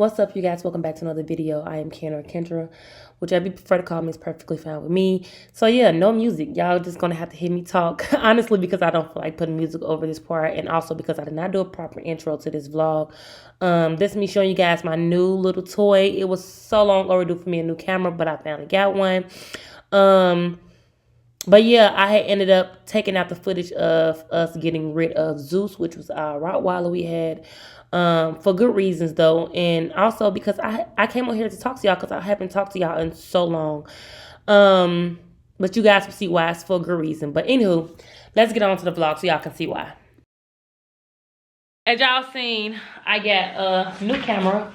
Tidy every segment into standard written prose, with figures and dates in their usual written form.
What's up, you guys? Welcome back to another video. I am Ken or Kendra. Whichever you prefer to call me is perfectly fine with me. So yeah, no music. Y'all just gonna have to hear me talk. Honestly, because I don't feel like putting music over this part, and also because I did not do a proper intro to this vlog. This is me showing you guys my new little toy. It was so long overdue for me a new camera, but I finally got one. But yeah, I had ended up taking out the footage of us getting rid of Zeus, which was our Rottweiler we had, for good reasons though, and also because I came on here to talk to y'all because I haven't talked to y'all in so long. But you guys will see why. It's for a good reason. But anywho, let's get on to the vlog so y'all can see why. As y'all seen, I got a new camera,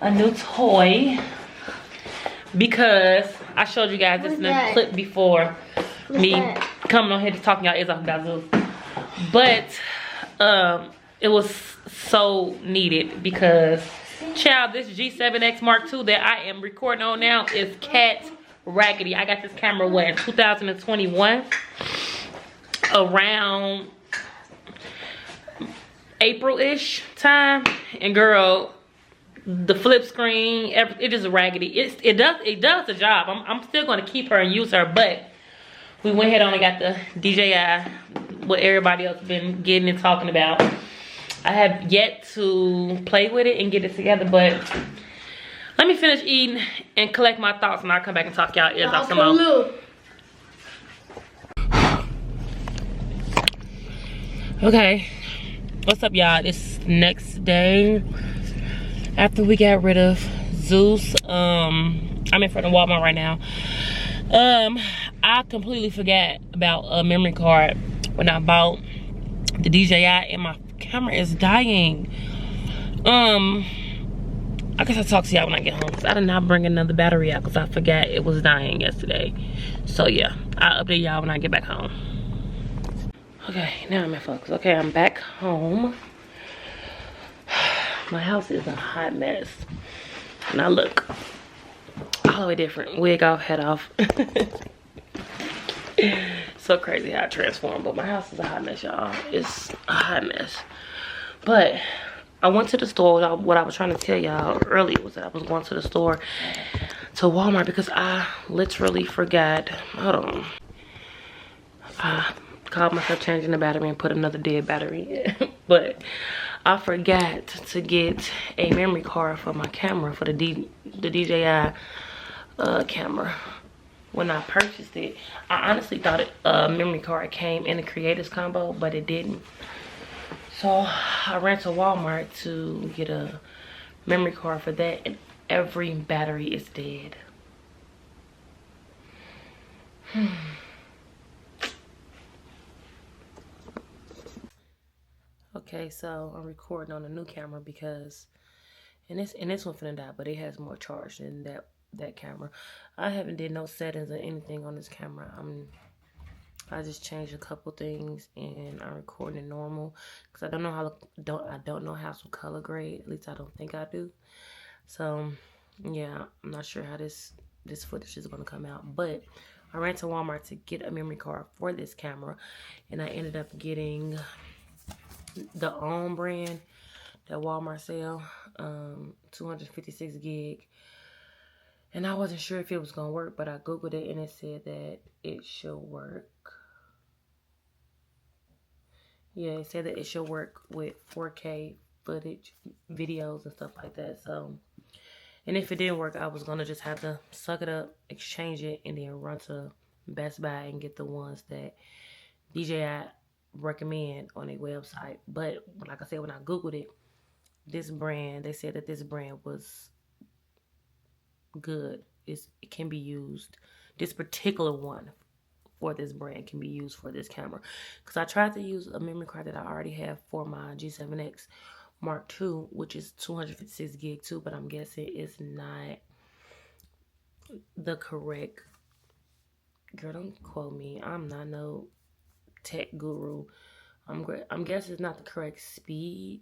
a new toy, because I showed you guys this in a clip before me coming on here to talking y'all ears off about Zeus. But it was so needed because, child, this G7X Mark II that I am recording on now is cat raggedy. I got this camera in 2021 around April-ish time, and girl, the flip screen, it is raggedy. It does the job. I'm still going to keep her and use her, but we went ahead on and got the DJI, what everybody else been getting and talking about. I have yet to play with it and get it together, but let me finish eating and collect my thoughts, and I'll come back and talk y'all ears off some more. Okay, what's up, y'all? This next day after we got rid of Zeus. I'm in front of Walmart right now. I completely forgot about a memory card when I bought the DJI, and my camera is dying. I guess I'll talk to y'all when I get home, because I did not bring another battery out because I forgot it was dying yesterday. So yeah, I'll update y'all when I get back home. Okay, now I'm in focus. Okay, I'm back home. My house is a hot mess. And I look all the way different. Wig off, head off. So crazy how I transform. But my house is a hot mess, y'all. It's a hot mess. But I went to the store. What I was trying to tell y'all earlier was that I was going to the store, to Walmart, because I literally forgot. Hold on. I called myself changing the battery and put another dead battery in. But I forgot to get a memory card for my camera, for the DJI camera. When I purchased it, I honestly thought a memory card came in the creators combo, but it didn't. So I ran to Walmart to get a memory card for that, and every battery is dead. Okay, so I'm recording on a new camera because, and this one finna die, but it has more charge than that camera. I haven't did no settings or anything on this camera. I just changed a couple things, and I'm recording it normal because I don't know how to color grade. At least I don't think I do. So yeah, I'm not sure how this footage is gonna come out, but I ran to Walmart to get a memory card for this camera, and I ended up getting the OWN brand that Walmart sell, 256 gig. And I wasn't sure if it was gonna work, but I googled it and it said that it should work. Yeah, it said that it should work with 4K footage, videos and stuff like that. So, and if it didn't work, I was gonna just have to suck it up, exchange it, and then run to Best Buy and get the ones that DJI recommend on their website. But like I said, when I googled it, this brand, they said that this brand was good. It can be used. This particular one for this brand can be used for this camera, because I tried to use a memory card that I already have for my G7X Mark II, which is 256 gig too, but I'm guessing it's not the correct, girl, don't quote me, I'm not no tech guru. I'm guessing it's not the correct speed,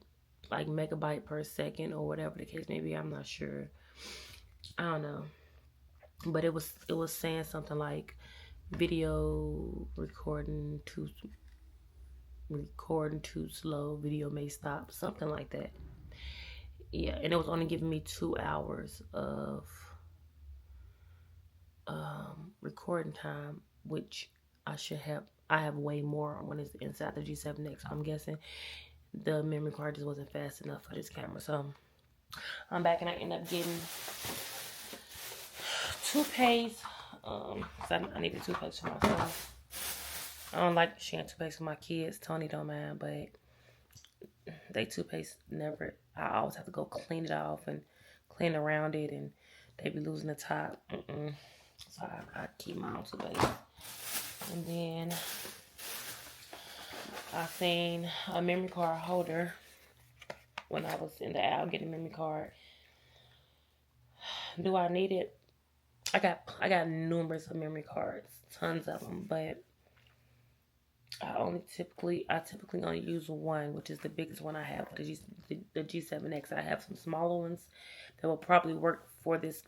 like megabyte per second or whatever the case may be. I'm not sure. I don't know. But it was saying something like video recording too slow, video may stop, something like that. Yeah, and it was only giving me 2 hours of recording time, which I have way more when it's inside the G7X. I'm guessing the memory card just wasn't fast enough for this camera. So I'm back and I end up getting toothpaste. I needed toothpaste for myself. I don't like sharing toothpaste with my kids. Tony don't mind, but they toothpaste never. I always have to go clean it off and clean around it, and they be losing the top. So I keep my own toothpaste. And then I seen a memory card holder when I was in the aisle getting a memory card. Do I need it? I got numerous of memory cards, tons of them, but I typically only use one, which is the biggest one I have, the G7X. I have some smaller ones that will probably work for this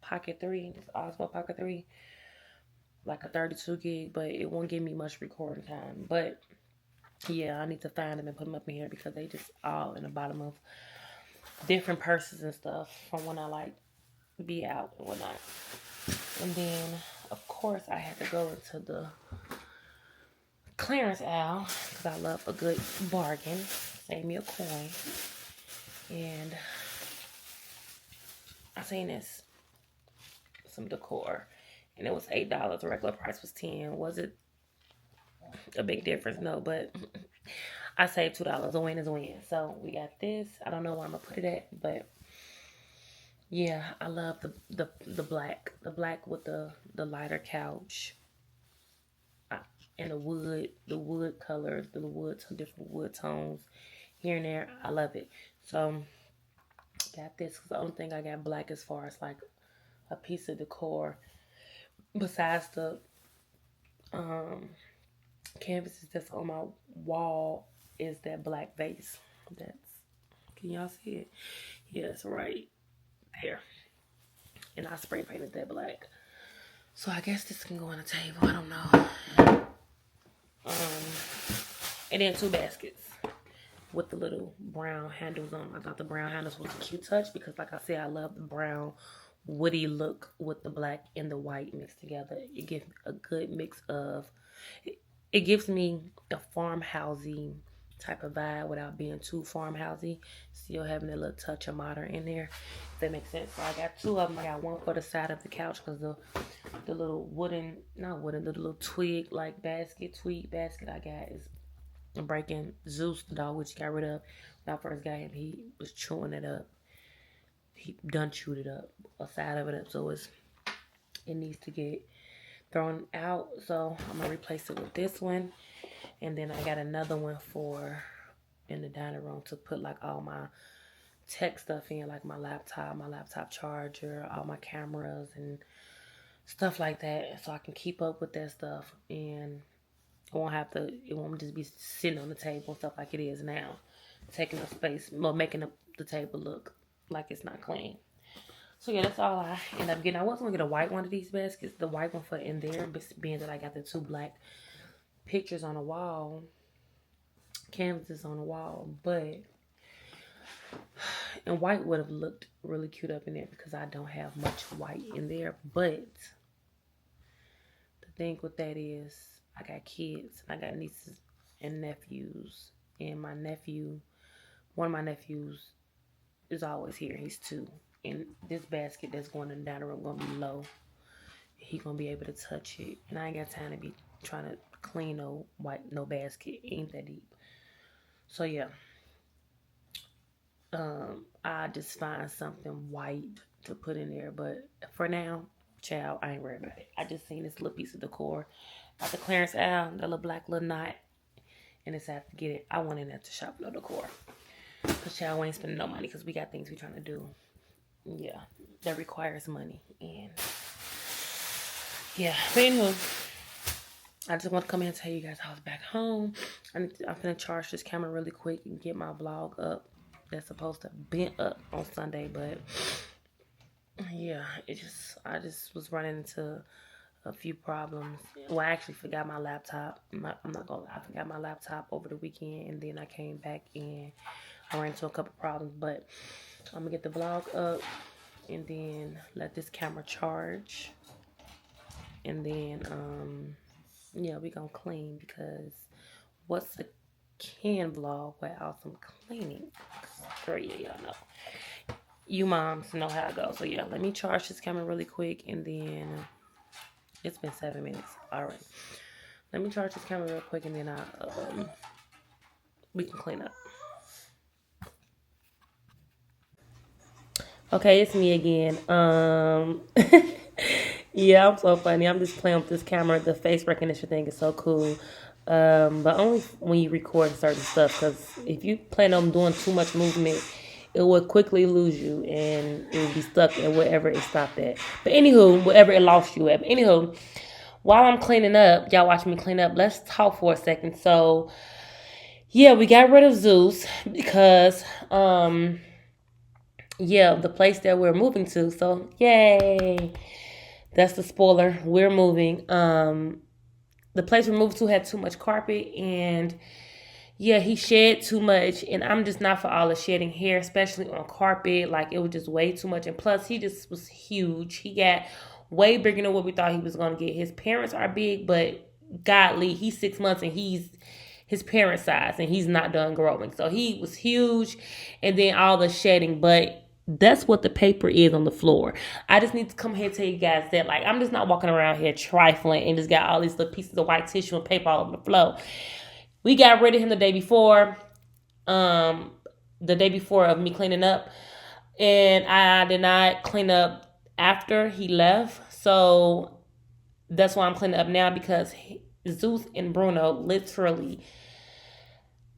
Pocket 3, this Osmo Pocket 3, like a 32 gig, but it won't give me much recording time. But yeah, I need to find them and put them up in here because they just all in the bottom of different purses and stuff from when I like be out and whatnot. And then of course I had to go into the clearance aisle because I love a good bargain. Save me a coin. And I seen some decor, and it was $8. The regular price was $10. Was it a big difference? No, but I saved $2. A win is a win. So we got this. I don't know where I'm gonna put it at, but yeah, I love the black, with the lighter couch. And the wood colors, different wood tones here and there. I love it. So got this because the only thing I got black as far as like a piece of decor besides the canvases that's on my wall is that black vase. Can y'all see it? Yes, right there. And I spray painted that black. So I guess this can go on the table. I don't know. And then 2 baskets with the little brown handles on them. I thought the brown handles was a cute touch because, like I said, I love the brown woody look with the black and the white mixed together. It gives a good mix of. It gives me a farmhousey type of vibe without being too farmhousey. Still having a little touch of modern in there. If that makes sense. So I got 2 of them. I got one for the side of the couch because the little the little tweed basket I got is breaking. Zeus, the dog, which he got rid of when I first got him, he was chewing it up. He done chewed it up, a side of it up, so it needs to get thrown out. So I'm gonna replace it with this one, and then I got another one for in the dining room to put like all my tech stuff in, like my laptop charger, all my cameras and stuff like that, so I can keep up with that stuff and it won't just be sitting on the table and stuff like it is now, taking up space, making the table look like it's not clean. So yeah, that's all I end up getting. I was gonna get a white one of these baskets, the white one for in there, being that I got the 2 black pictures on the wall, canvases on the wall, and white would have looked really cute up in there because I don't have much white in there. But the thing with that is I got kids, and I got nieces and nephews, and one of my nephews is always here. He's 2, and this basket that's going in the dining room gonna be low. He gonna be able to touch it, and I ain't got time to be trying to clean no basket. It ain't that deep. So yeah, I just find something white to put in there. But for now, child, I ain't worried about it. I just seen this little piece of decor at the clearance aisle, the little black little knot, and decided to get it. I went in there to shop no decor. Because child, we ain't spending no money because we got things we trying to do. Yeah, that requires money. And yeah, but anywho, I just want to come in and tell you guys I was back home. I'm gonna charge this camera really quick and get my vlog up. That's supposed to be up on Sunday, but yeah, I just was running into a few problems. Well, I actually forgot my laptop. I'm not gonna lie, I forgot my laptop over the weekend, and then I came back and I ran into a couple problems, but I'm gonna get the vlog up and then let this camera charge. And then, yeah, we gonna clean because what's the can vlog without some cleaning? Girl, yeah, y'all know. You moms know how it goes. So yeah, let me charge this camera really quick and then it's been 7 minutes. All right. Let me charge this camera real quick and then we can clean up. Okay, it's me again. Yeah, I'm so funny. I'm just playing with this camera. The face recognition thing is so cool. But only when you record certain stuff, because if you plan on doing too much movement, it will quickly lose you and it will be stuck at wherever it stopped at. But anywho, wherever it lost you at. But anywho, while I'm cleaning up, y'all watching me clean up, let's talk for a second. So yeah, we got rid of Zeus because yeah, the place that we're moving to. So yay. That's the spoiler. We're moving. The place we moved to had too much carpet and yeah, he shed too much and I'm just not for all the shedding hair, especially on carpet. Like it was just way too much. And plus he just was huge. He got way bigger than what we thought he was gonna get. His parents are big, but godly, he's 6 months and he's his parent size and he's not done growing. So he was huge and then all the shedding, but that's what the paper is on the floor. I just need to come here and tell you guys that like I'm just not walking around here trifling and just got all these little pieces of white tissue and paper all over the floor. We got rid of him the day before of me cleaning up, and I did not clean up after he left. So that's why I'm cleaning up now because Zeus and Bruno literally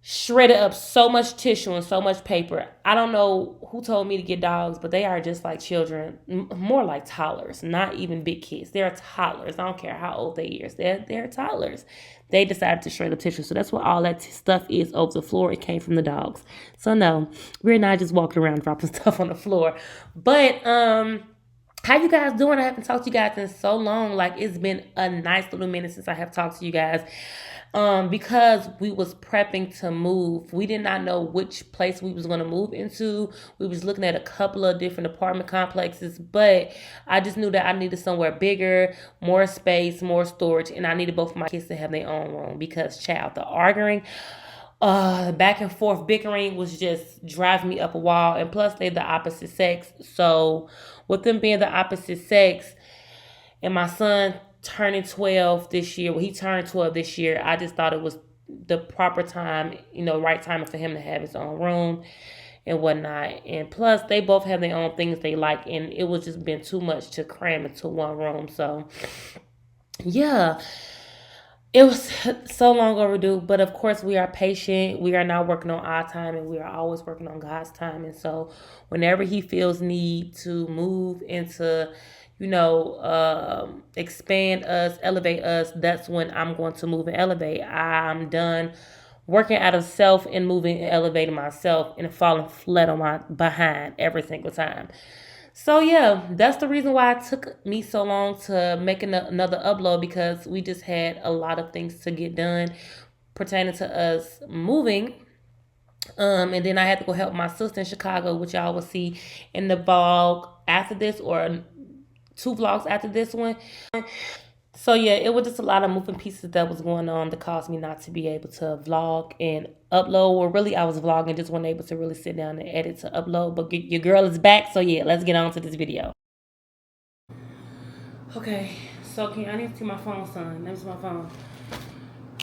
shredded up so much tissue and so much paper. I don't know who told me to get dogs, but they are just like children, more like toddlers, not even big kids. They're toddlers. I don't care how old they are. They're toddlers. They decided to shred the tissue. So that's what all that stuff is over the floor. It came from the dogs. So no, we're not just walking around dropping stuff on the floor. But how you guys doing? I haven't talked to you guys in so long. Like it's been a nice little minute since I have talked to you guys. Because we was prepping to move. We did not know which place we was going to move into. We was looking at a couple of different apartment complexes, but I just knew that I needed somewhere bigger, more space, more storage, and I needed both of my kids to have their own room because child, the arguing, back and forth bickering was just driving me up a wall. And plus they're the opposite sex. So with them being the opposite sex and my son turning 12 this year. Well, he turned 12 this year. I just thought it was the proper time, right time for him to have his own room and whatnot. And plus, they both have their own things they like, and it was just been too much to cram into one room. So, yeah, it was so long overdue. But of course, we are patient. We are not working on our time, and we are always working on God's time. And so, whenever He feels need to move into expand us, elevate us, that's when I'm going to move and elevate. I'm done working out of self and moving and elevating myself and falling flat on my behind every single time. So yeah, that's the reason why it took me so long to make another upload because we just had a lot of things to get done pertaining to us moving. And then I had to go help my sister in Chicago, which y'all will see in the vlog after this or 2 vlogs after this one. So yeah, it was just a lot of moving pieces that was going on that caused me not to be able to vlog and upload. Or really, I was vlogging, just wasn't able to really sit down and edit to upload. But your girl is back, so yeah, let's get on to this video. Okay, so I need to see my phone, son. That was my phone.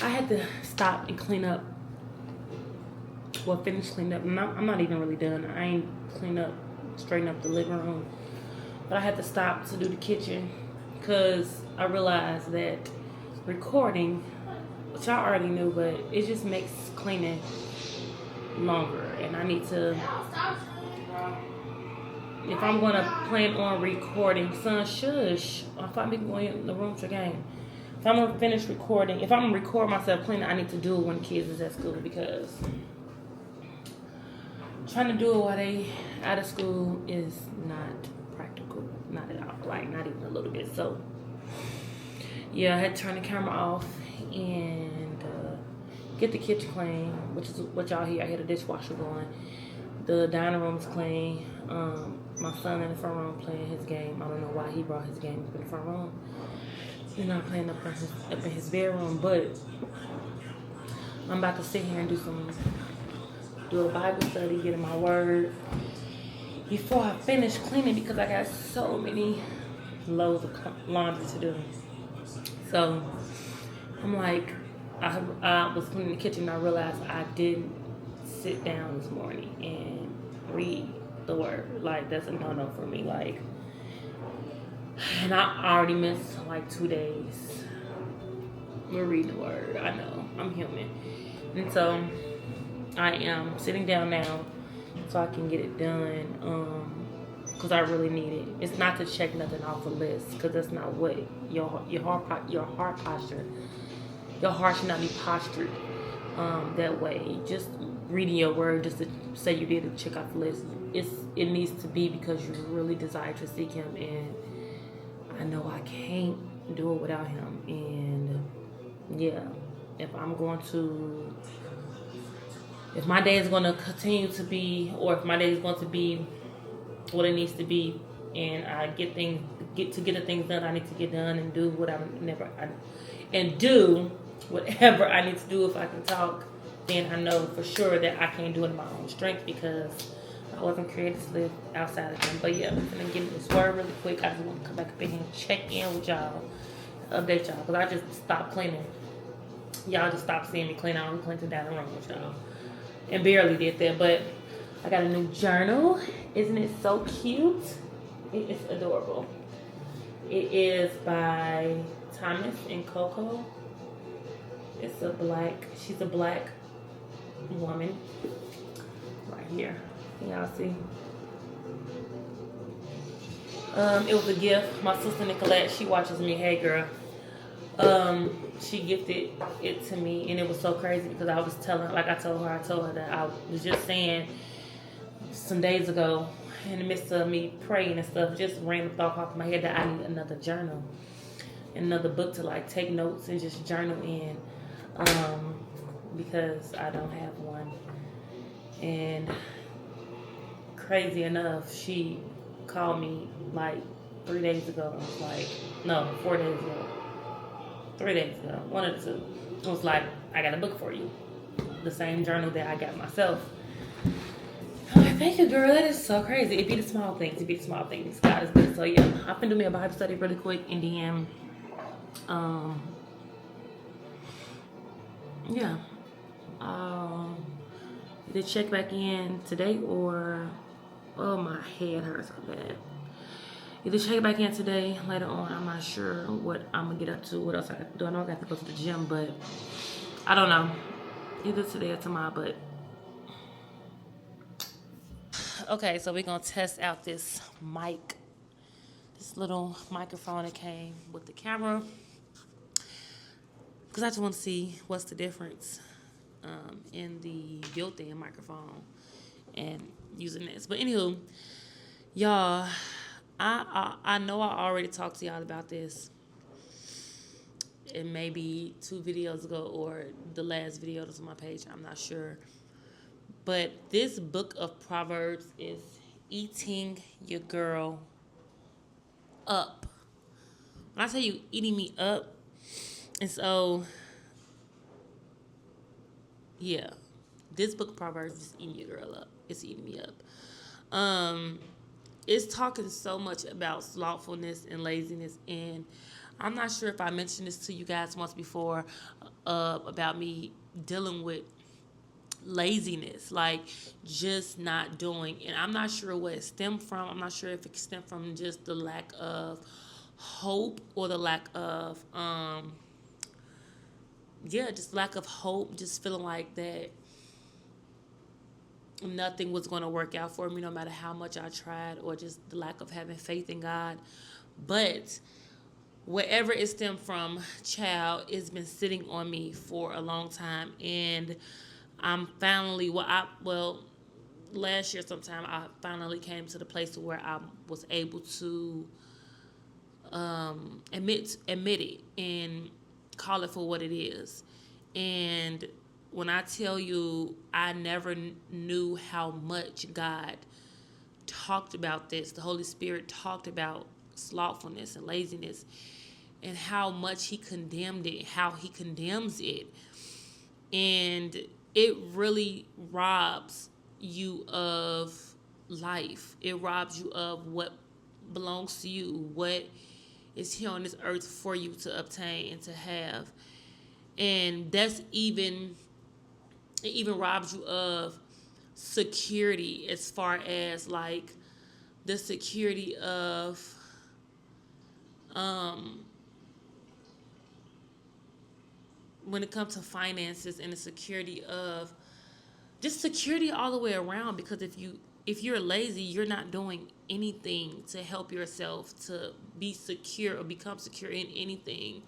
I had to stop and clean up. Well, finish cleaning up. I'm not even really done. I ain't cleaned up, straighten up the living room. But I had to stop to do the kitchen because I realized that recording, which I already knew, but it just makes cleaning longer. And I need to, if I'm going to plan on recording, son, shush. If I'm going in the room to game. If I'm going to finish recording, if I'm going to record myself cleaning, I need to do it when the kids is at school because trying to do it while they out of school is not practical, not at all, like not even a little bit. So yeah, I had to turn the camera off and get the kitchen clean, which is what y'all hear. I hear the dishwasher going. The dining room's clean. My son in the front room playing his game. I don't know why he brought his game up in the front room. He's not playing up in his bedroom, but I'm about to sit here and do a Bible study, get in my word before I finish cleaning because I got so many loads of laundry to do. So I'm like, I was cleaning the kitchen and I realized I didn't sit down this morning and read the word. Like, that's a no-no for me. Like, and I already missed like 2 days. We're reading the word. I know, I'm human. And so I am sitting down now so I can get it done. Because I really need it. It's not to check nothing off a list, because that's not what your heart posture. Your heart should not be postured that way. Just reading your word just to say you did it, check off the list. It needs to be because you really desire to seek Him, and I know I can't do it without Him. And yeah, if my day is going to continue to be, or if my day is going to be what it needs to be, and I get the things done I need to get done, and do whatever I need to do if I can talk, then I know for sure that I can't do it in my own strength because I wasn't created to live outside of Him. But yeah, I'm gonna get this word really quick. I just want to come back up in here and check in with y'all, update y'all, because I just stopped cleaning. Y'all just stopped seeing me clean. I only cleaned the dining room with y'all, and barely did that. But I got a new journal. Isn't it so cute? It is adorable. It is by Thomas and Coco. She's a black woman. Right here. Can y'all see? It was a gift. My sister Nicolette, she watches me. Hey girl. She gifted it to me, and it was so crazy because I was telling, like I told her that I was just saying some days ago, in the midst of me praying and stuff, just random thought popped in my head that I need another journal, another book to like take notes and just journal in, because I don't have one. And crazy enough, she called me like 3 days ago and was like, no, 4 days ago. 3 days ago, one of the two. It was like, I got a book for you. The same journal that I got myself. I'm like, thank you, girl. That is so crazy. It be the small things. God is good. So yeah, I'm gonna do me a Bible study really quick, and then, yeah, either check back in today or, oh, my head hurts so bad. Either check back in today, later on. I'm not sure what I'm gonna get up to. What else I got to do? I know I got to go to the gym, but I don't know. Either today or tomorrow, but. Okay, so we're gonna test out this mic. This little microphone that came with the camera. Because I just want to see what's the difference in the built-in microphone and using this. But anywho, y'all, I know I already talked to y'all about this in maybe 2 videos ago or the last video that's on my page. I'm not sure. But this book of Proverbs is eating your girl up. When I tell you eating me up, and so, yeah, this book of Proverbs is eating your girl up. It's eating me up. It's talking so much about slothfulness and laziness, and I'm not sure if I mentioned this to you guys once before about me dealing with laziness, like just not doing. And I'm not sure what it stemmed from. I'm not sure if it stemmed from just the lack of hope or the lack of, just lack of hope, just feeling like that nothing was going to work out for me no matter how much I tried, or just the lack of having faith in God. But wherever it stemmed from, child, it's been sitting on me for a long time. And I'm finally, last year sometime, I finally came to the place where I was able to admit it and call it for what it is. And when I tell you I never knew how much God talked about this, the Holy Spirit talked about slothfulness and laziness, and how much he condemned it, how he condemns it. And it really robs you of life. It robs you of what belongs to you, what is here on this earth for you to obtain and to have. And it even robs you of security, as far as like the security of when it comes to finances, and the security of just security all the way around. Because if you're lazy, you're not doing anything to help yourself to be secure or become secure in anything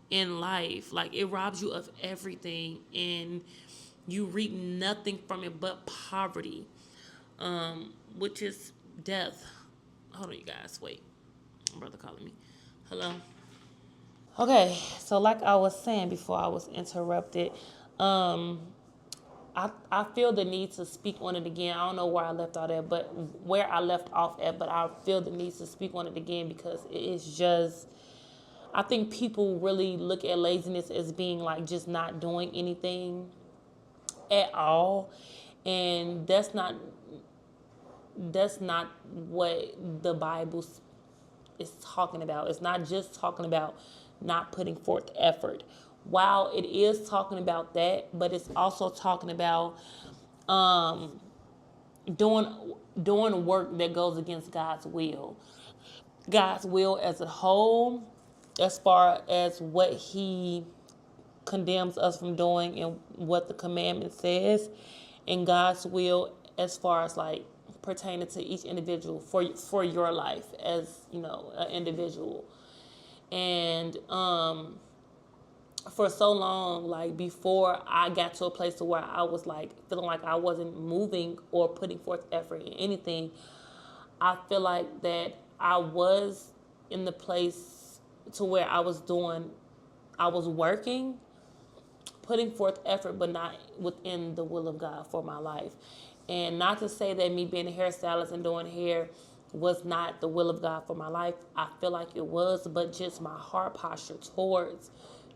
in life. Like, it robs you of everything, and you reap nothing from it but poverty, which is death. Hold on, you guys, wait, my brother calling me. Hello. Okay, so like I was saying before I was interrupted, um, I feel the need to speak on it again. I don't know where I left off at, but where I left off at, but I feel the need to speak on it again, because it is just, I think people really look at laziness as being like just not doing anything at all. And that's not what the Bible is talking about. It's not just talking about not putting forth effort. While it is talking about that, but it's also talking about doing doing work that goes against God's will. God's will as a whole, as far as what he condemns us from doing and what the commandment says, and God's will as far as like pertaining to each individual for your life as, an individual. And for so long, like before I got to a place to where I was like feeling like I wasn't moving or putting forth effort in anything, I feel like that I was in the place to where I was working, putting forth effort, but not within the will of God for my life. And not to say that me being a hairstylist and doing hair was not the will of God for my life. I feel like it was, but just my heart posture towards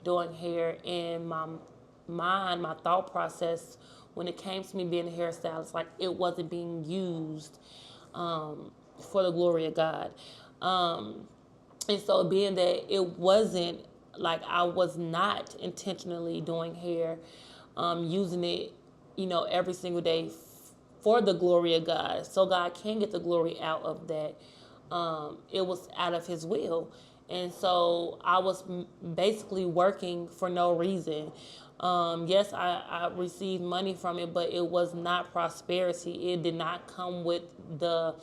doing hair and my mind, my thought process when it came to me being a hairstylist, like it wasn't being used for the glory of God. And so being that it wasn't like I was not intentionally doing hair, using it, every single day for the glory of God, so God can get the glory out of that. It was out of his will. And so I was basically working for no reason. Yes, I received money from it, but it was not prosperity. It did not come with the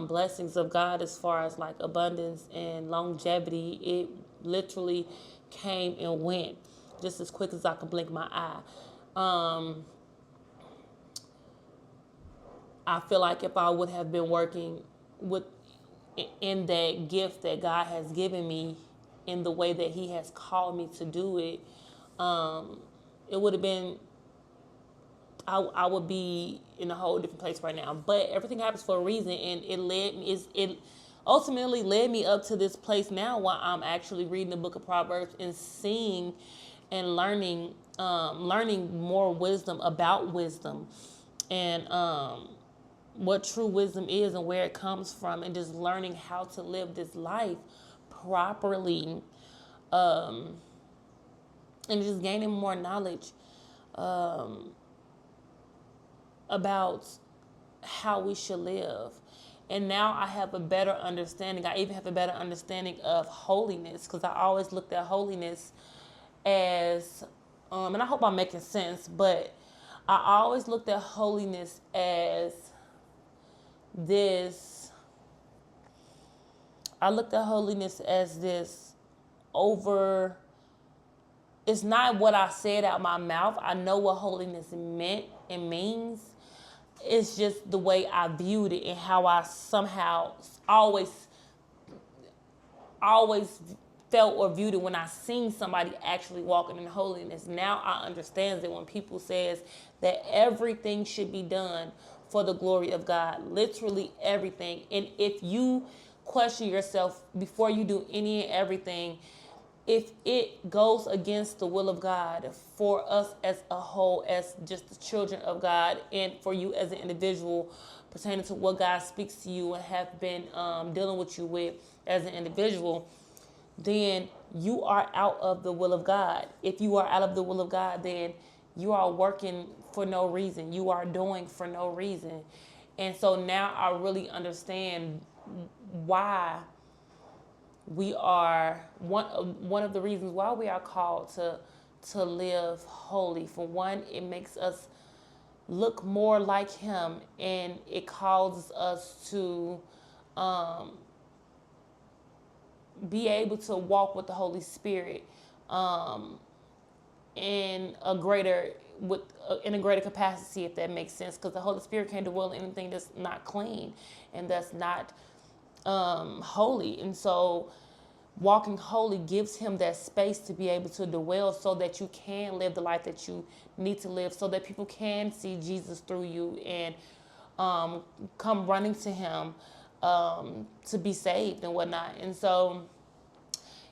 blessings of God as far as like abundance and longevity. It literally came and went just as quick as I could blink my eye. I feel like if I would have been working with in that gift that God has given me, in the way that he has called me to do it, it would have been, I would be in a whole different place right now. But everything happens for a reason, and it ultimately led me up to this place now where I'm actually reading the book of Proverbs and seeing and learning more wisdom about wisdom, and what true wisdom is and where it comes from, and just learning how to live this life properly, and just gaining more knowledge about how we should live. And now I have a better understanding. I even have a better understanding of holiness, because I always looked at holiness as, and I hope I'm making sense, but I always looked at holiness as this, I looked at holiness as this over, it's not what I said out my mouth. I know what holiness meant and means. It's just the way I viewed it, and how I somehow always felt or viewed it when I seen somebody actually walking in holiness. Now I understand that when people says that everything should be done for the glory of God, literally everything. And if you question yourself before you do any and everything, if it goes against the will of God for us as a whole, as just the children of God, and for you as an individual, pertaining to what God speaks to you and have been dealing with you with as an individual, then you are out of the will of God. If you are out of the will of God, then you are working for no reason. You are doing for no reason. And so now I really understand why we are one of the reasons why we are called to live holy. For one, it makes us look more like him, and it causes us to be able to walk with the Holy Spirit in a greater in a greater capacity, if that makes sense, because the Holy Spirit can't dwell in anything that's not clean and that's not holy. And so walking holy gives him that space to be able to dwell, so that you can live the life that you need to live, so that people can see Jesus through you and come running to him to be saved and whatnot. And so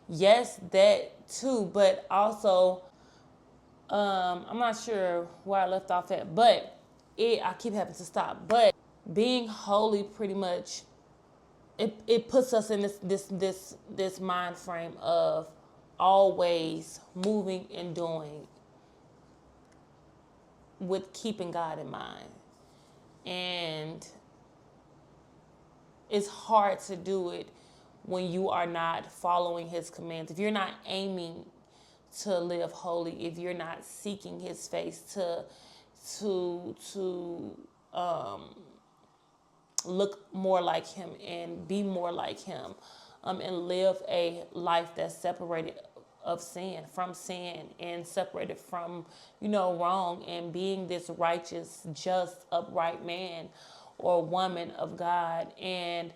yes, that too, but also I'm not sure where I left off at, but I keep having to stop. But being holy pretty much it puts us in this mind frame of always moving and doing with keeping God in mind. And it's hard to do it when you are not following his commands. If you're not aiming to live holy, if you're not seeking his face to look more like him and be more like him, and live a life that's separated of sin, from sin, and separated from, wrong, and being this righteous, just, upright man or woman of God. And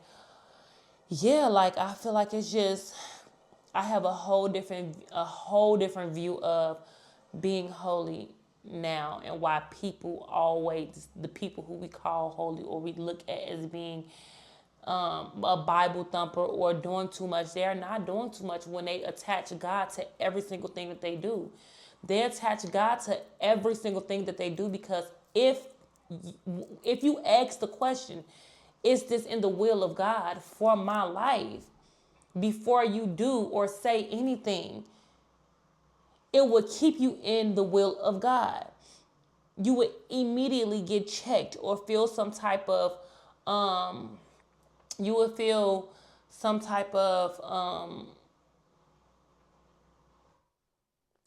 yeah, like I feel like it's just, I have a whole different view of being holy now, and why people always, the people who we call holy or we look at as being a Bible thumper or doing too much, they are not doing too much when they attach God to every single thing that they do. They attach God to every single thing that they do, because if you ask the question, is this in the will of God for my life? Before you do or say anything, it would keep you in the will of God. You would immediately get checked or feel some type of, you would feel some type of,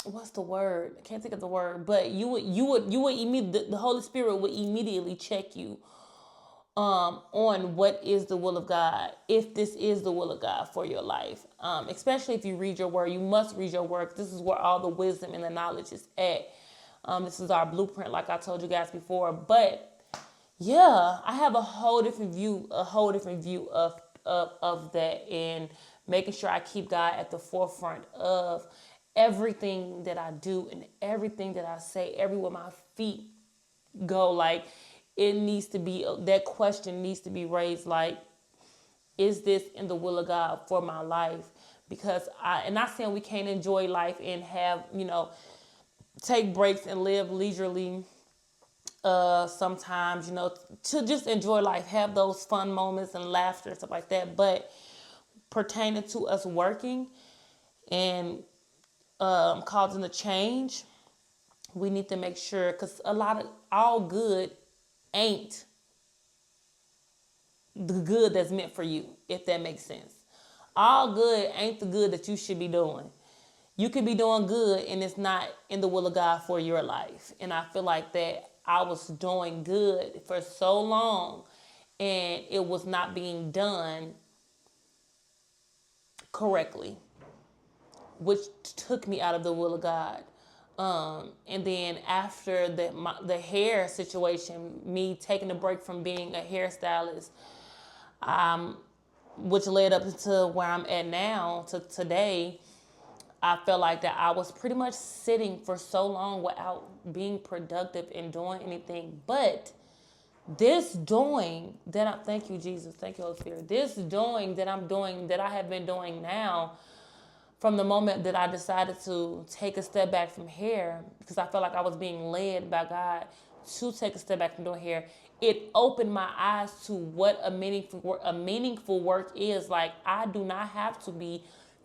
what's the word? I can't think of the word, but you would immediately, the Holy Spirit would immediately check you on what is the will of God, if this is the will of God for your life. Especially if you read your word, you must read your word. This is where all the wisdom and the knowledge is at. This is our blueprint, like I told you guys before. But yeah, I have a whole different view of that, and making sure I keep God at the forefront of everything that I do and everything that I say, everywhere my feet go. Like, it needs to be, that question needs to be raised, like, is this in the will of God for my life? Because and not saying we can't enjoy life and have, take breaks and live leisurely sometimes, to just enjoy life, have those fun moments and laughter and stuff like that. But pertaining to us working and causing a change, we need to make sure, because all good ain't the good that's meant for you, if that makes sense. All good ain't the good that you should be doing. You could be doing good and it's not in the will of God for your life. And I feel like that I was doing good for so long and it was not being done correctly, which took me out of the will of God. And then after the hair situation, me taking a break from being a hairstylist, which led up to where I'm at now, to today. I felt like that I was pretty much sitting for so long without being productive and doing anything. But this doing that I thank you, Jesus, thank you, Holy Spirit. This doing that I'm doing, that I have been doing now, from the moment that I decided to take a step back from hair, because I felt like I was being led by God to take a step back from doing hair, it opened my eyes to what a meaningful work is. Like, I do not have to be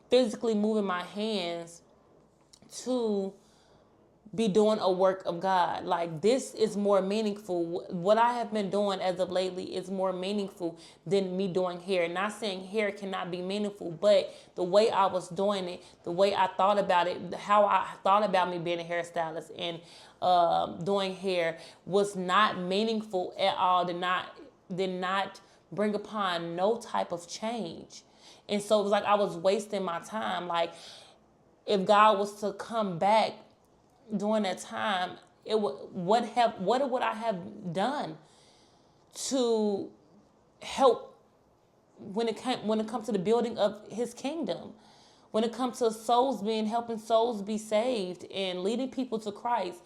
physically moving my hands to be doing a work of God. Like, this is more meaningful. What I have been doing as of lately is more meaningful than me doing hair. Not saying hair cannot be meaningful, but the way I was doing it, the way I thought about it, how I thought about me being a hairstylist and doing hair was not meaningful at all. Did not bring upon no type of change. And so it was like I was wasting my time. Like, if God was to come back during that time, what would I have done to help when it comes to the building of His kingdom, when it comes to helping souls be saved and leading people to Christ?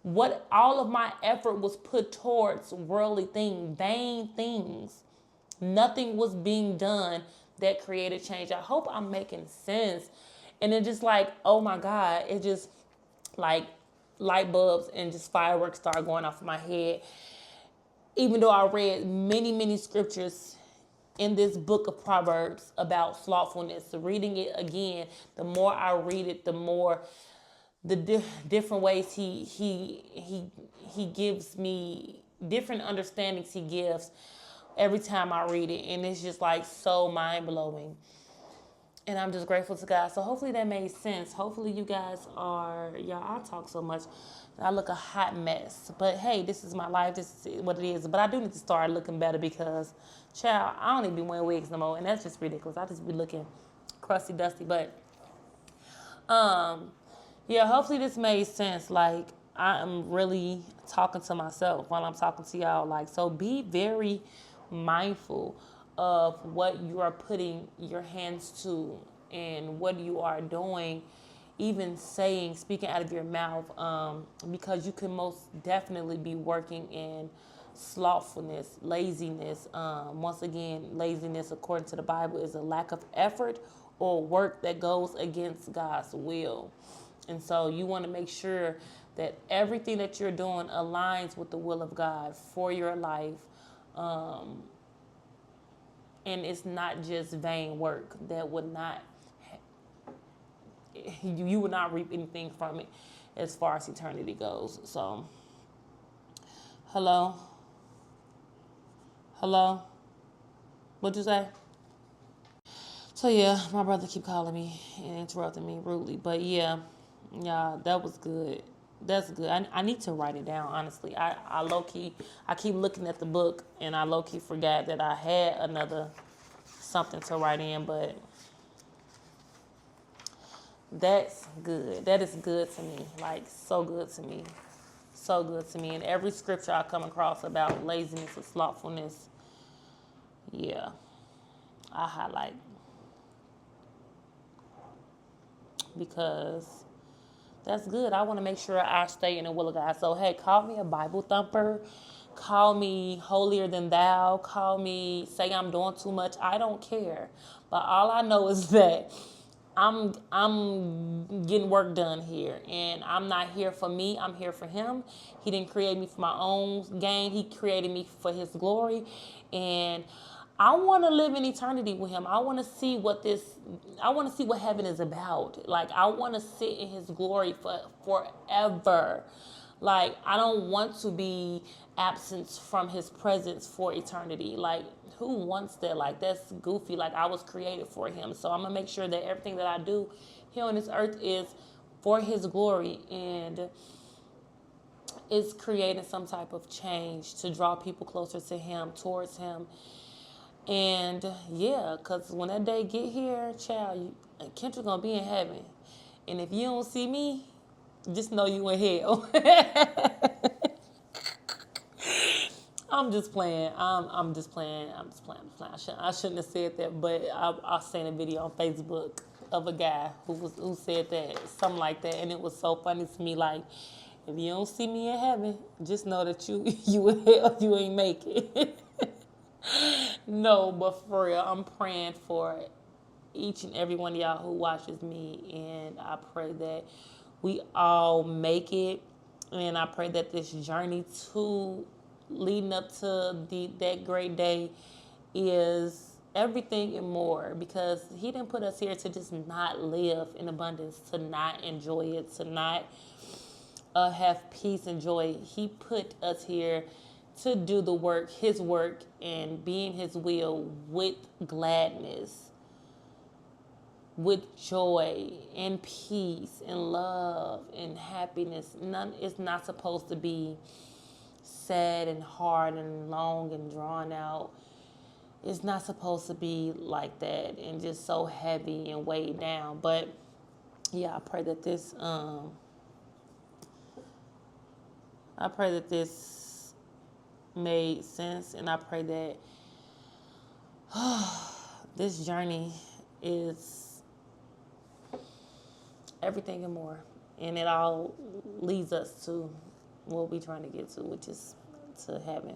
What all of my effort was put towards worldly things, vain things. Nothing was being done that created change. I hope I'm making sense. And it just like, oh my God, it just like light bulbs and just fireworks started going off in my head. Even though I read many, many scriptures in this book of Proverbs about slothfulness, so reading it again, the more I read it, the more the different ways he gives me different understandings. He gives every time I read it, and it's just like so mind blowing. And I'm just grateful to God. So hopefully that made sense. Hopefully you guys I talk so much. I look a hot mess. But hey, this is my life. This is what it is. But I do need to start looking better because, child, I don't even be wearing wigs no more. And that's just ridiculous. I just be looking crusty, dusty. But, yeah, hopefully this made sense. Like, I am really talking to myself while I'm talking to y'all. Like, so be very mindful of what you are putting your hands to and what you are doing, even saying, speaking out of your mouth, because you can most definitely be working in slothfulness, laziness. Once again, laziness, according to the Bible, is a lack of effort or work that goes against God's will. And so you want to make sure that everything that you're doing aligns with the will of God for your life. And it's not just vain work that would not, you would not reap anything from it as far as eternity goes. So, hello? What'd you say? So yeah, my brother keep calling me and interrupting me rudely. But yeah, that was good. That's good. I need to write it down, honestly. I low-key, I keep looking at the book and I low-key forgot that I had another something to write in, but that's good. That is good to me. Like, so good to me. So good to me. And every scripture I come across about laziness or slothfulness, yeah, I highlight. Because that's good. I want to make sure I stay in the will of God. So, hey, call me a Bible thumper. Call me holier than thou. Call me, say I'm doing too much. I don't care. But all I know is that I'm getting work done here. And I'm not here for me. I'm here for Him. He didn't create me for my own gain. He created me for His glory. And I want to live in eternity with Him. I want to see what heaven is about. Like, I want to sit in His glory for forever. Like, I don't want to be absent from His presence for eternity. Like, who wants that? Like, that's goofy. Like, I was created for Him. So I'm going to make sure that everything that I do here on this earth is for His glory and is creating some type of change to draw people closer to Him, towards Him. And yeah, because when that day get here, child, Kendrick gonna be in heaven. And if you don't see me, just know you in hell. I'm just playing. I'm just playing. I shouldn't have said that, but I seen a video on Facebook of a guy who said that, something like that, and it was so funny to me. Like, if you don't see me in heaven, just know that you in hell, you ain't make it. No, but for real, I'm praying for each and every one of y'all who watches me, and I pray that we all make it, and I pray that this journey to leading up to that great day is everything and more, because he didn't put us here to just not live in abundance, to not enjoy it, to not have peace and joy. He put us here to do the work, his work, and be in his will with gladness, with joy and peace and love and happiness. It's not supposed to be sad and hard and long and drawn out. It's not supposed to be like that and just so heavy and weighed down. But yeah, I pray that this made sense, and I pray that this journey is everything and more, and it all leads us to what we're trying to get to, which is to heaven,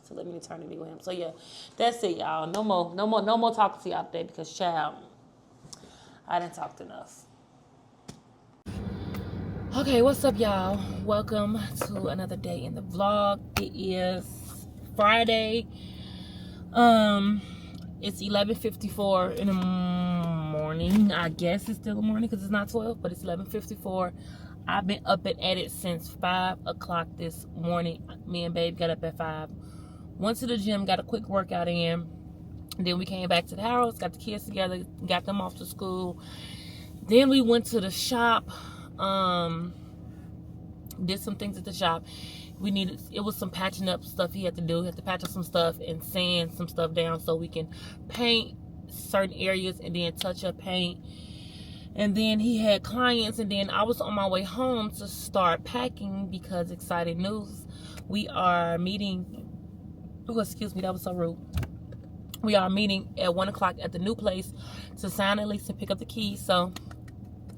to live in eternity with him. So yeah, that's it, y'all. No more talking to y'all today, because child, I didn't talk enough. Okay, what's up, y'all? Welcome to another day in the vlog. It is Friday. It's 11:54 in the morning. I guess it's still the morning because it's not 12, but it's 11:54. I've been up and at it since 5 o'clock this morning. Me and babe got up at 5. Went to the gym, got a quick workout in. Then we came back to the house, got the kids together, got them off to school. Then we went to the shop. Did some things at the shop. It was some patching up stuff he had to do. He had to patch up some stuff and sand some stuff down so we can paint certain areas and then touch up paint. And then he had clients, and then I was on my way home to start packing because exciting news. We are meeting, oh, excuse me, that was so rude. We are meeting at 1 o'clock at the new place to sign a lease and pick up the keys. So,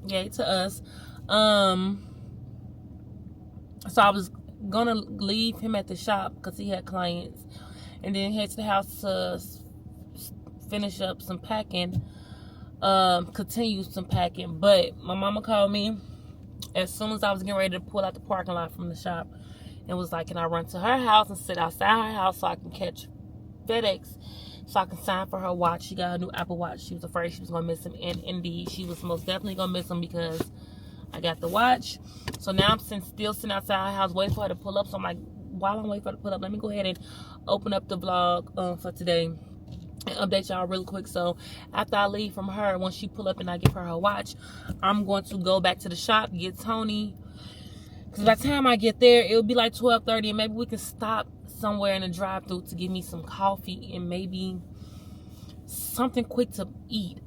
yay to us. So I was gonna leave him at the shop because he had clients, and then head to the house to finish up some packing, continue some packing. But my mama called me as soon as I was getting ready to pull out the parking lot from the shop, and was like, can I run to her house and sit outside her house so I can catch FedEx, so I can sign for her watch. She got a new Apple Watch. She was afraid she was gonna miss him, and indeed she was most definitely gonna miss him because I got the watch. So now I'm still sitting outside her house waiting for her to pull up. So I'm like, while I'm waiting for her to pull up, let me go ahead and open up the vlog for today and update y'all really quick. So after I leave from her, once she pull up and I give her watch, I'm going to go back to the shop, get Tony, because by the time I get there, it'll be like 12:30, and maybe we can stop somewhere in the drive-thru to give me some coffee and maybe something quick to eat.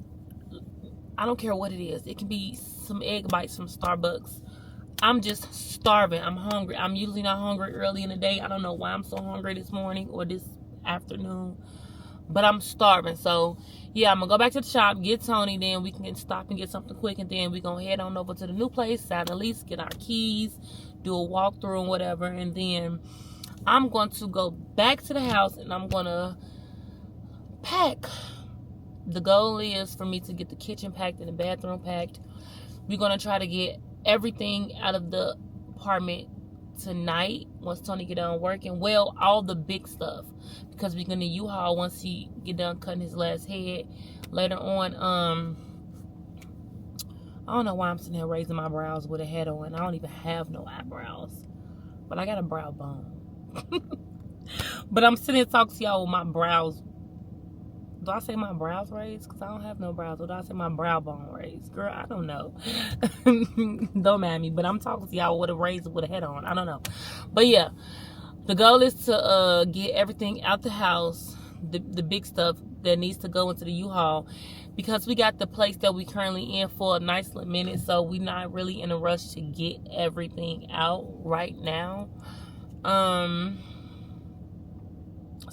I don't care what it is. It can be some egg bites from Starbucks. I'm just starving. I'm hungry. I'm usually not hungry early in the day. I don't know why I'm so hungry this morning or this afternoon, but I'm starving. So yeah, I'm gonna go back to the shop, get Tony, then we can stop and get something quick, and then we're gonna head on over to the new place, sign the lease, get our keys, do a walkthrough and whatever, and then I'm going to go back to the house and I'm gonna pack. The goal is for me to get the kitchen packed and the bathroom packed. We're going to try to get everything out of the apartment tonight once Tony get done working. Well, all the big stuff, because we're going to U-Haul once he get done cutting his last head later on. I don't know why I'm sitting here raising my brows with a head on. I don't even have no eyebrows, but I got a brow bone. But I'm sitting here talking to y'all with my brows. Do I say my brows raised? Because I don't have no brows. Or do I say my brow bone raised? Girl, I don't know. Don't mind me. But I'm talking to y'all with a razor with a head on. I don't know. But yeah, the goal is to get everything out the house, the big stuff that needs to go into the U-Haul, because we got the place that we currently in for a nice little minute. So we're not really in a rush to get everything out right now.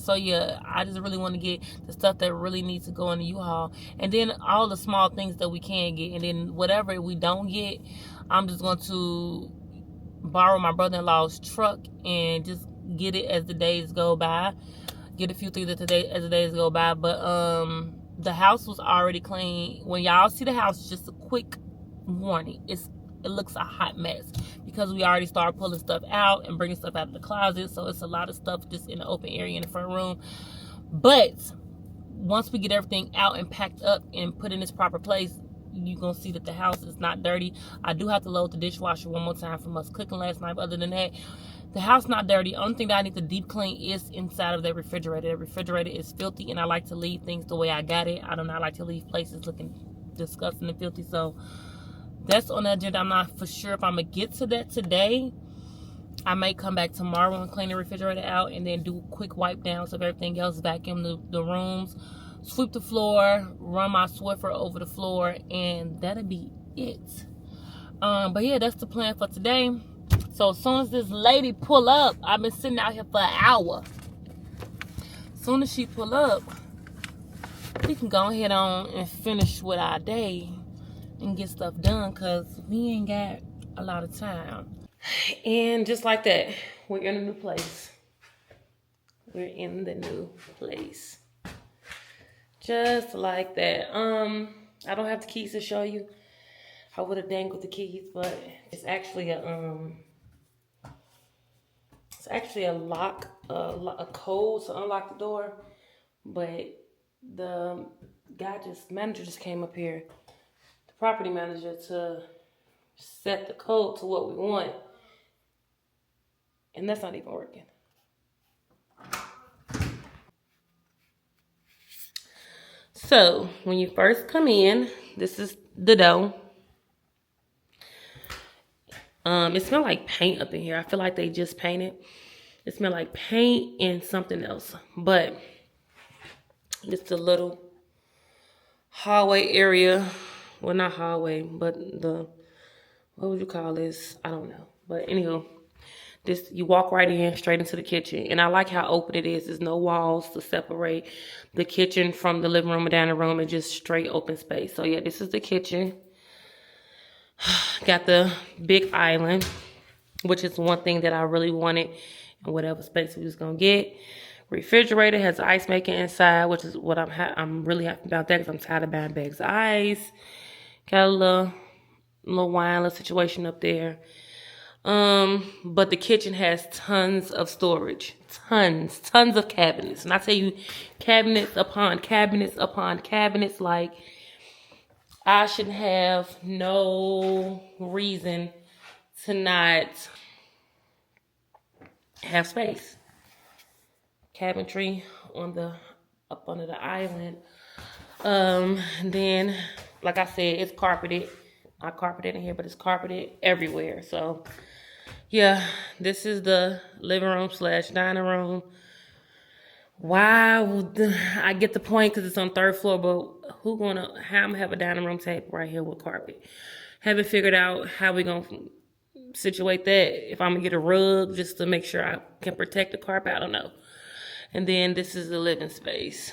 So yeah, I just really want to get the stuff that really needs to go in the U-Haul, and then all the small things that we can get, and then whatever we don't get, I'm just going to borrow my brother-in-law's truck and just get it as the days go by. Get a few things as the days go by. But the house was already clean. When y'all see the house, just a quick warning. It looks a hot mess because we already started pulling stuff out and bringing stuff out of the closet. So it's a lot of stuff just in the open area in the front room. But once we get everything out and packed up and put in its proper place, you're going to see that the house is not dirty. I do have to load the dishwasher one more time from us cooking last night. But other than that, the house not dirty. Only thing that I need to deep clean is inside of the refrigerator. The refrigerator is filthy, and I like to leave things the way I got it. I do not like to leave places looking disgusting and filthy. So that's on the agenda. I'm not for sure if I'm going to get to that today. I might come back tomorrow and clean the refrigerator out and then do a quick wipe down of everything else, vacuum the rooms, sweep the floor, run my Swiffer over the floor, and that'll be it. But yeah, that's the plan for today. So as soon as this lady pull up, I've been sitting out here for an hour. As soon as she pull up, we can go ahead on and finish with our day and get stuff done, because we ain't got a lot of time. And just like that, we're in a new place. We're in the new place. Just like that. I don't have the keys to show you. I would have dangled the keys, but it's actually a lock, a code to unlock the door. But the manager just came up here, the property manager, to set the code to what we want, and that's not even working. So when you first come in, this is the door. It smells like paint up in here. I feel like they just painted. It smells like paint and something else. But it's the little hallway area. Well, not hallway, but what would you call this? I don't know. But anywho, you walk right in, straight into the kitchen. And I like how open it is. There's no walls to separate the kitchen from the living room and dining room. It's just straight open space. So yeah, this is the kitchen. Got the big island, which is one thing that I really wanted in whatever space we was gonna get. Refrigerator has ice making inside, which is what I'm really happy about that, because I'm tired of buying bags of ice. Got a little wine, little situation up there. But the kitchen has tons of storage, tons of cabinets, and I tell you, cabinets upon cabinets upon cabinets. Like, I should have no reason to not have space. Cabinetry up under the island. Then, like I said, it's carpeted. Not carpeted in here, but it's carpeted everywhere. So, yeah, this is the living room / dining room. Why would I get the point? Because it's on third floor, but how I'm gonna have a dining room table right here with carpet? Haven't figured out how we gonna situate that. If I'm gonna get a rug just to make sure I can protect the carpet, I don't know. And then this is the living space.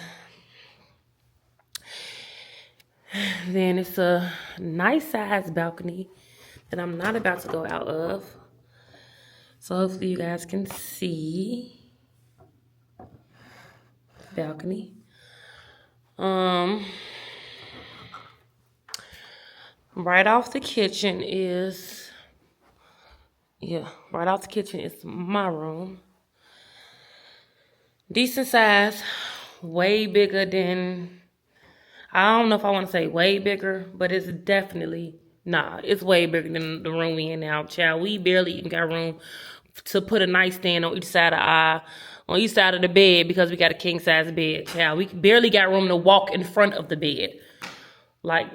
Then it's a nice size balcony that I'm not about to go out of. So hopefully you guys can see. Balcony. Right off the kitchen is my room. Decent size, way bigger than, I don't know if I want to say way bigger, but it's it's way bigger than the room we in now, child. We barely even got room to put a nightstand on each side of the bed, because we got a king size bed, child. We barely got room to walk in front of the bed. Like,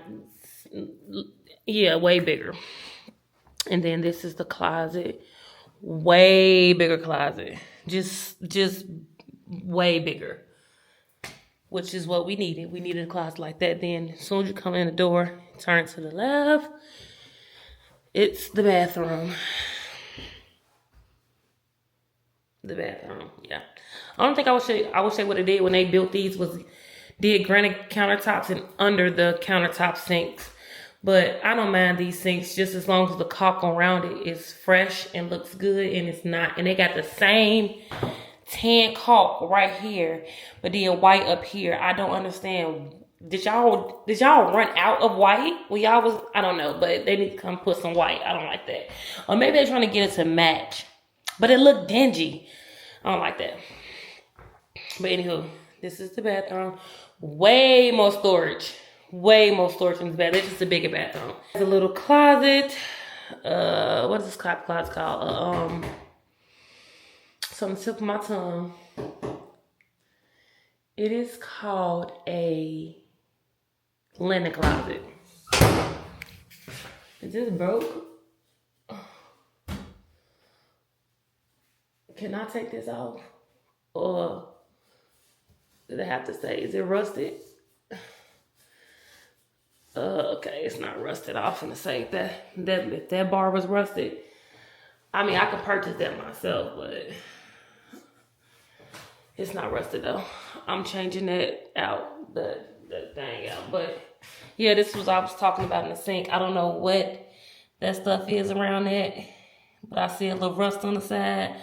yeah, way bigger. And then this is the closet. Way bigger closet. Just way bigger. Which is what we needed. We needed a closet like that. Then as soon as you come in the door, turn to the left, it's the bathroom. Yeah. I don't think I would say what they did when they built these was did granite countertops and under the countertop sinks. But I don't mind these sinks just as long as the caulk around it is fresh and looks good and it's not. And they got the same tan caulk right here, but then white up here. I don't understand. Did y'all run out of white? Well, y'all was, I don't know, but they need to come put some white. I don't like that. Or maybe they're trying to get it to match, but it looked dingy. I don't like that. But anywho, this is the bathroom. Way more storage. Way more storage in this bathroom. It's just a bigger bathroom. There's a little closet. What is this closet called? It's on the tip of my tongue. It is called a linen closet. Is this broke? Can I take this off? Or did I have to say, is it rusted? Okay, it's not rusted off. I'm gonna say that if that bar was rusted, I mean I could purchase that myself, but it's not rusted though. I'm changing that out, the thing out. But yeah, this was I was talking about in the sink. I don't know what that stuff is around that, but I see a little rust on the side.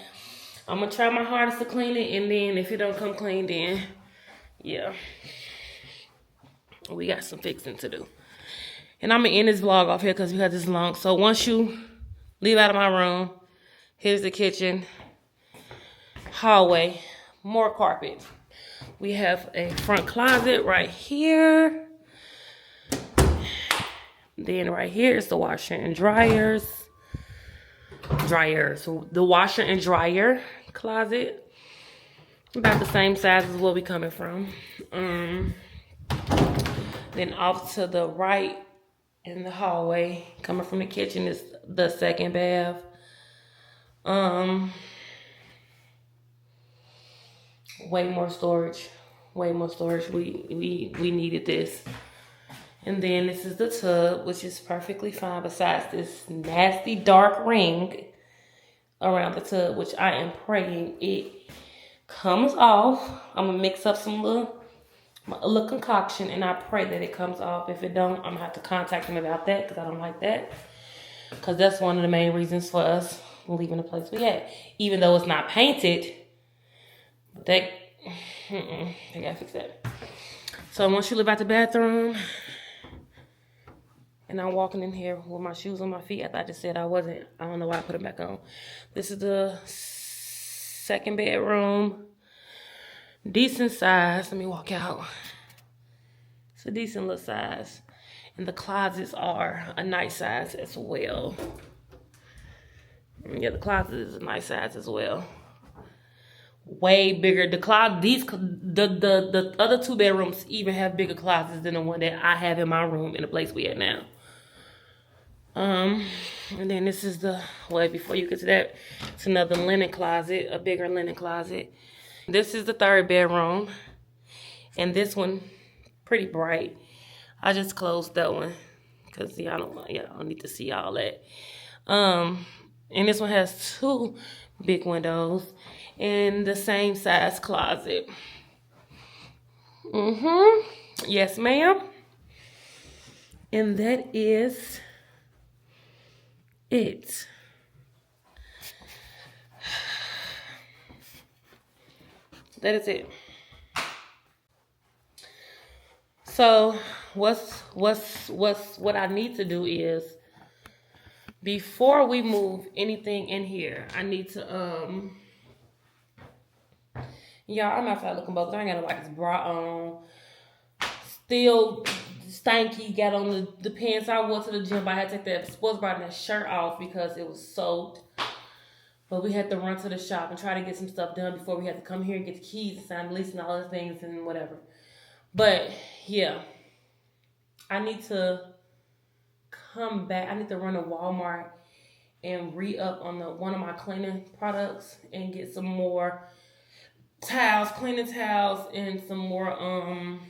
I'm gonna try my hardest to clean it, and then if it don't come clean, then yeah, we got some fixing to do. And I'm gonna end this vlog off here because it's long. So once you leave out of my room, here's the kitchen, hallway, more carpet. We have a front closet right here. Then right here is the washer and dryers. So the washer and dryer closet. About the same size as where we coming from. Then off to the right in the hallway, coming from the kitchen, is the second bath. Way more storage. We needed this. And then this is the tub, which is perfectly fine besides this nasty dark ring around the tub, which I am praying it comes off. I'm gonna mix up some little concoction, and I pray that it comes off. If it don't, I'm gonna have to contact him about that because I don't like that. Because that's one of the main reasons for us leaving the place we had. Even though it's not painted, they gotta fix that. So once you leave out the bathroom, and I'm walking in here with my shoes on my feet. I just said I wasn't. I don't know why I put them back on. This is the second bedroom. Decent size. Let me walk out. It's a decent little size. And the closets are a nice size as well. Yeah, the closet is a nice size as well. Way bigger. The other two bedrooms even have bigger closets than the one that I have in my room in the place we at now. And then this is before you get to that, it's another linen closet, a bigger linen closet. This is the third bedroom, and this one pretty bright. I just closed that one because I don't need to see all that. And this one has two big windows and the same size closet. Yes, ma'am. And that is it. That is it. So what I need to do is, before we move anything in here, I need to y'all, I'm outside looking both. I ain't got no like this bra on. Still stanky. Got on the pants I wore to the gym, but I had to take that sports bra and that shirt off because it was soaked. But we had to run to the shop and try to get some stuff done before we had to come here and get the keys and sign the lease and all those things and whatever. But yeah, I need to come back. I need to run to Walmart and re-up on one of my cleaning products and get some more cleaning towels, and some more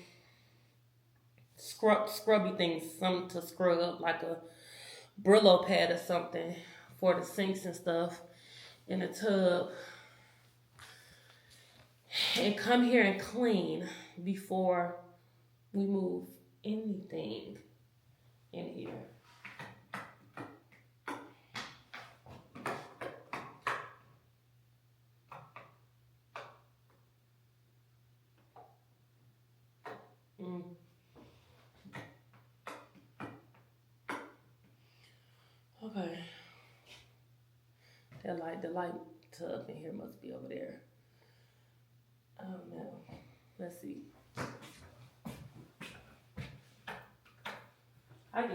scrubby things, something to scrub, like a Brillo pad or something for the sinks and stuff in the tub. and come here and clean before we move anything in here. Mm. Okay. The light tub in here must be over there. I don't know. Let's see. I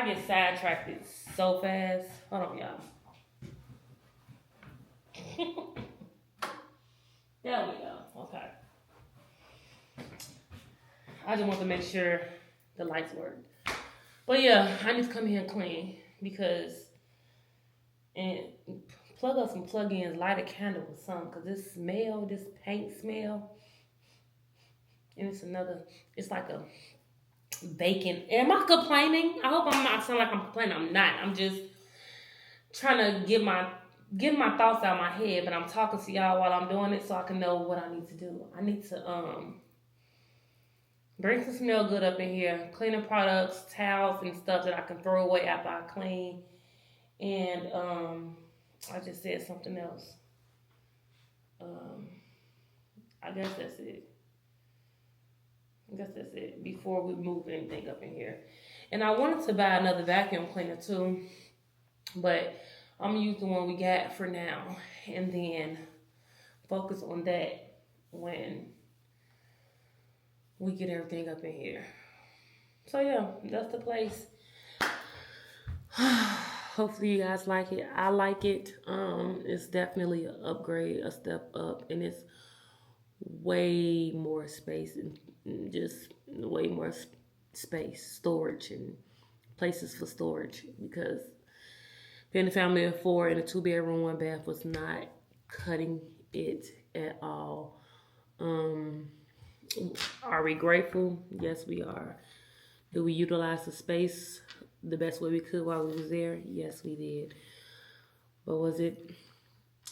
get sidetracked so fast. Hold on, y'all. There we go. Okay. I just want to make sure the lights work. But yeah, I need to come here and clean because and plug up some plug-ins, light a candle or something, cause this paint smell, and it's like a bacon. Am I complaining? I hope I'm not sound like I'm complaining. I'm not. I'm just trying to get my thoughts out of my head, but I'm talking to y'all while I'm doing it so I can know what I need to do. I need to bring some smell good up in here, cleaning products, towels and stuff that I can throw away after I clean. And I just said something else. Um, I guess that's it. Before we move anything up in here. And I wanted to buy another vacuum cleaner too, but I'm gonna use the one we got for now and then focus on that when we get everything up in here. So yeah, that's the place. Hopefully you guys like it. I like it. It's definitely an upgrade, a step up, and it's way more space and just way more space, storage, and places for storage because being a family of four in a 2-bedroom, 1 bath was not cutting it at all. Are we grateful? Yes, we are. Did we utilize the space the best way we could while we was there? Yes, we did. But was it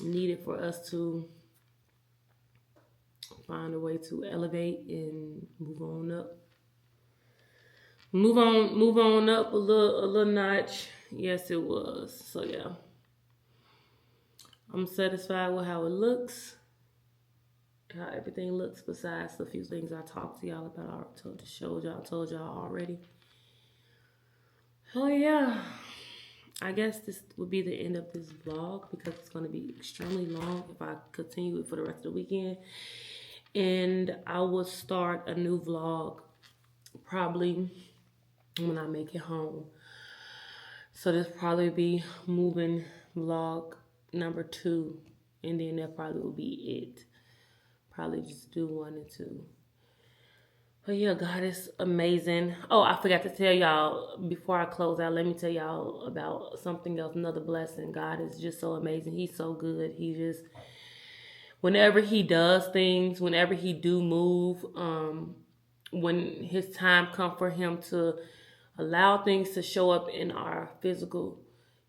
needed for us to find a way to elevate and move on up? Move on up a little notch. Yes, it was. So yeah, I'm satisfied with how it looks, how everything looks. Besides the few things I talked to y'all about, I told y'all already. Oh yeah, I guess this would be the end of this vlog because it's going to be extremely long if I continue it for the rest of the weekend. And I will start a new vlog probably when I make it home. So this probably be moving vlog number 2, and then that probably will be it. Probably just do 1 and 2. But yeah, God is amazing. Oh, I forgot to tell y'all before I close out. Let me tell y'all about something else, another blessing. God is just so amazing. He's so good. He just, whenever he does things, whenever he do move, when his time come for him to allow things to show up in our physical,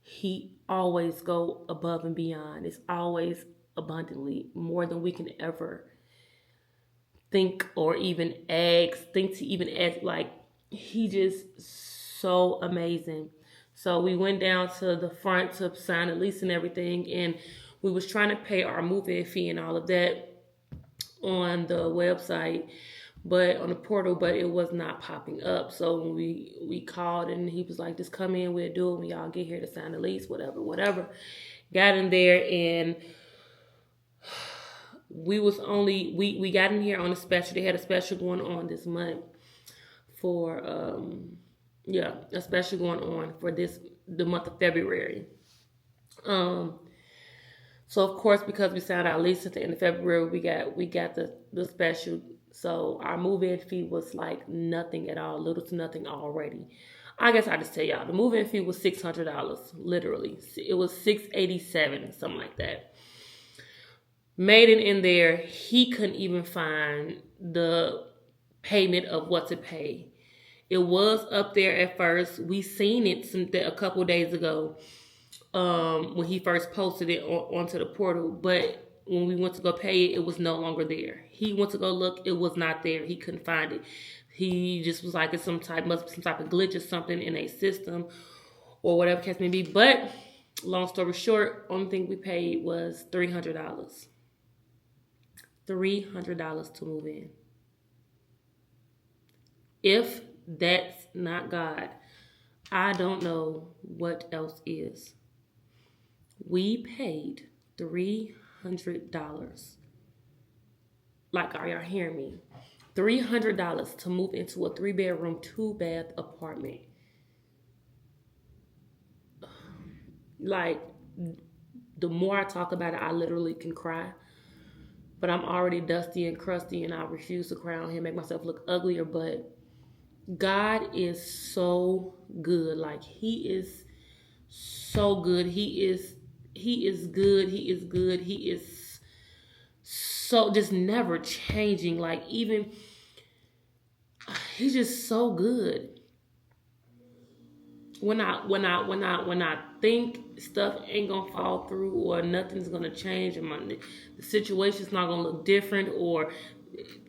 he always go above and beyond. It's always abundantly more than we can ever think or even think to even ask. Like, he just so amazing. So we went down to the front to sign the lease and everything, and we was trying to pay our move-in fee and all of that on the website, but on the portal, but it was not popping up. So when we called, and he was like, just come in, we'll do it when y'all get here to sign the lease, whatever. Got in there, and we got in here on a special. They had a special going on this month for a special going on for the month of February. So of course, because we signed our lease at the end of February, we got the special. So our move-in fee was like nothing at all, little to nothing already. I guess I just tell y'all the move-in fee was $600, literally. It was $687, something like that. Made it in there, he couldn't even find the payment of what to pay. It was up there at first. We seen it a couple days ago when he first posted it onto the portal, but when we went to go pay it, it was no longer there. He went to go look, it was not there. He couldn't find it. He just was like, it's must be some type of glitch or something in a system or whatever case may be. But long story short, only thing we paid was $300. $300 to move in. If that's not God, I don't know what else is. We paid $300. Like, are y'all hearing me? $300 to move into a 3-bedroom, 2-bath apartment. Like, the more I talk about it, I literally can cry. But I'm already dusty and crusty, and I refuse to cry on here, make myself look uglier. But God is so good. Like, He is so good. He is good. He is good. He is so just never changing. Like, even He's just so good. When I think stuff ain't gonna fall through or nothing's gonna change and the situation's not gonna look different, or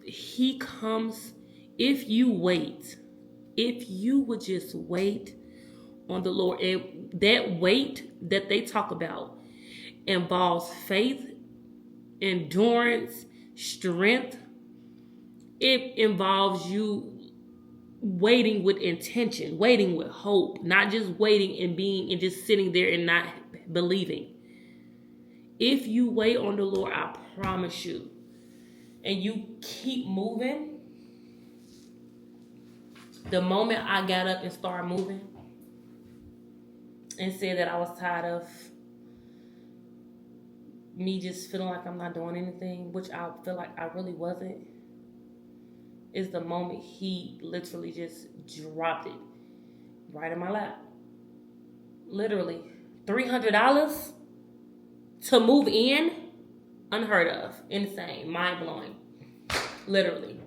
He comes, if you would just wait on the Lord. And that wait that they talk about involves faith, endurance, strength. It involves you waiting with intention, waiting with hope, not just waiting and being and just sitting there and not believing. If you wait on the Lord, I promise you, and you keep moving, the moment I got up and started moving and said that I was tired of me just feeling like I'm not doing anything, which I feel like I really wasn't, is the moment He literally just dropped it right in my lap. Literally. $300 to move in? Unheard of. Insane. Mind blowing. Literally.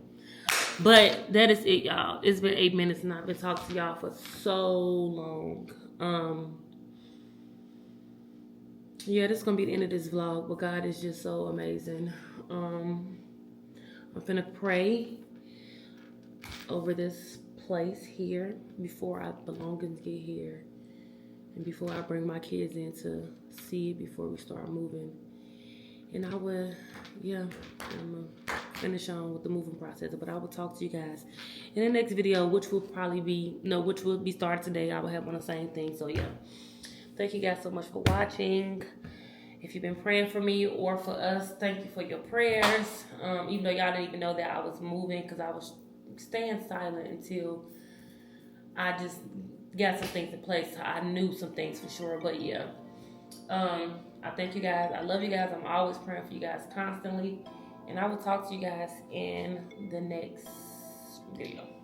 But that is it, y'all. It's been 8 minutes and I've been talking to y'all for so long. Yeah, this is gonna be the end of this vlog, but God is just so amazing. I'm finna pray over this place here before our belongings get here and before I bring my kids in to see it before we start moving. And I'm gonna finish on with the moving process, but I will talk to you guys in the next video, which will be started today. I will have on the same thing. So yeah, thank you guys so much for watching. If you've been praying for me or for us, thank you for your prayers. Even though y'all didn't even know that I was moving, because I was staying silent until I just got some things in place. I knew some things for sure, but yeah. I thank you guys. I love you guys. I'm always praying for you guys constantly. And I will talk to you guys in the next video.